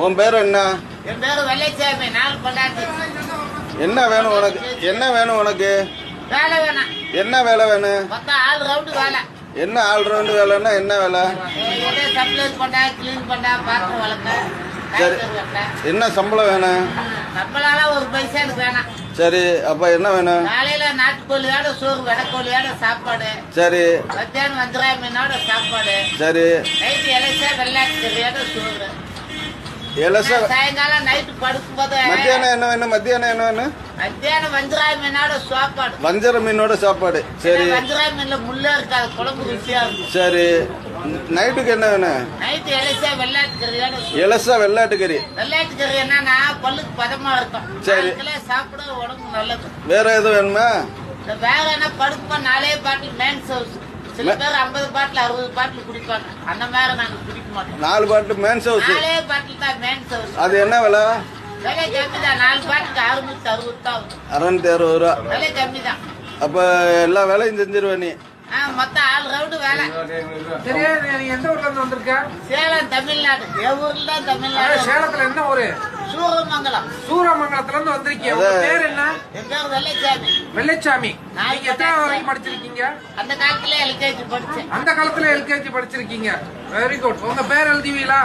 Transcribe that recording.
உன் பேர் என்ன? என் பேரு வெள்ளைச்சாமி. நாலு கொண்டாந்து. என்ன வேணும் உனக்கு? என்ன வேணும் உனக்கு? வேலை வேணாம். என்ன வேலை வேணும்? மொத்தம் ஆல் ரவுண்டு வேலை. என்ன ஆல் ரவுண்டு வேலைன்னா என்ன வேலை? சப்ளை பண்ணா, கிளீன் பண்ணா, பாத்திரம் வளர்க்க. சரி, என்ன சம்பளம் வேணும்? சம்பளம் ஒரு பைசா எனக்கு வேணாம். சரி, அப்ப என்ன வேணும்? காலையில நாட்டுக்கோழியோட சோறு, வெடக்கோழியோட சாப்பாடு. சரி. மத்தியானம் வஞ்சராய் மீனோட சாப்பாடு. சரி. நைட்டு இலைச்சா வெள்ளாட்டு கறியோட சோறு. சாயங்காலம் நைட்டு படுக்கும் போது மத்தியானம் என்ன வேணும்? மத்தியானம் என்ன வேணும்? மத்தியானம் வஞ்சராய் மீனோட சாப்பாடு. வஞ்சர மீனோட சாப்பாடு. சரி. வஞ்சராய் மீன்ல முள்ளே இருக்காது, குழம்பு ருசியா இருக்கும். சரி. நைட்டுக்கு என்ன வேணும்? நைட்டு இலைச்சா வெள்ளாட்டு கறியோட. இலசா வெள்ளாட்டு கறி. வெள்ளாட்டு கறி என்னன்னா பல்லுக்கு பதமா இருக்கும். சரி. சாப்பிட உடம்பு நல்லது. வேற எதுவும் வேணுமா? வேற என்ன படுக்குமா 4 பாட்டில் மேன்ஸ் ஹவுஸ். சில பேர் 50 பாட்டில் 60 பாட்டில் குடிப்பாங்க. அந்த மாதிரி நாங்க குடிக்க மாட்டோம். 4 பாட்டில் மேன்ஸ் ஹவுஸ். 4 பாட்டில் தான் மேன்ஸ் ஹவுஸ். அது என்ன விலை? விலை கம்மி தான். 4 பாட்டிலுக்கு 660 தான். 660 ரூபா. விலை கம்மி தான். அப்ப எல்லா வேலையும் செஞ்சிருவ நீ? மொத்தம் ஆல் ரவுண்டு வேலை. எந்த ஊர்ல இருந்து வந்திருக்க? சேலம், தமிழ்நாடு. என் ஊர்ல தான் தமிழ்நாடு. சேலத்துல என்ன ஊரு? சூரமங்கலம். சூரமங்கலத்துல இருந்து வந்திருக்கீங்க. உங்க பேர் என்ன? என் பேர் வெள்ளைச்சாமி. வெள்ளைச்சாமி. நீங்க எத்தனை வரைக்கும் படிச்சிருக்கீங்க? அந்த காலத்துல எல்கேஜி படிச்சேன். அந்த காலத்துல எல்கேஜி படிச்சிருக்கீங்க. Very good. உங்க பேர் எழுதுவீங்களா?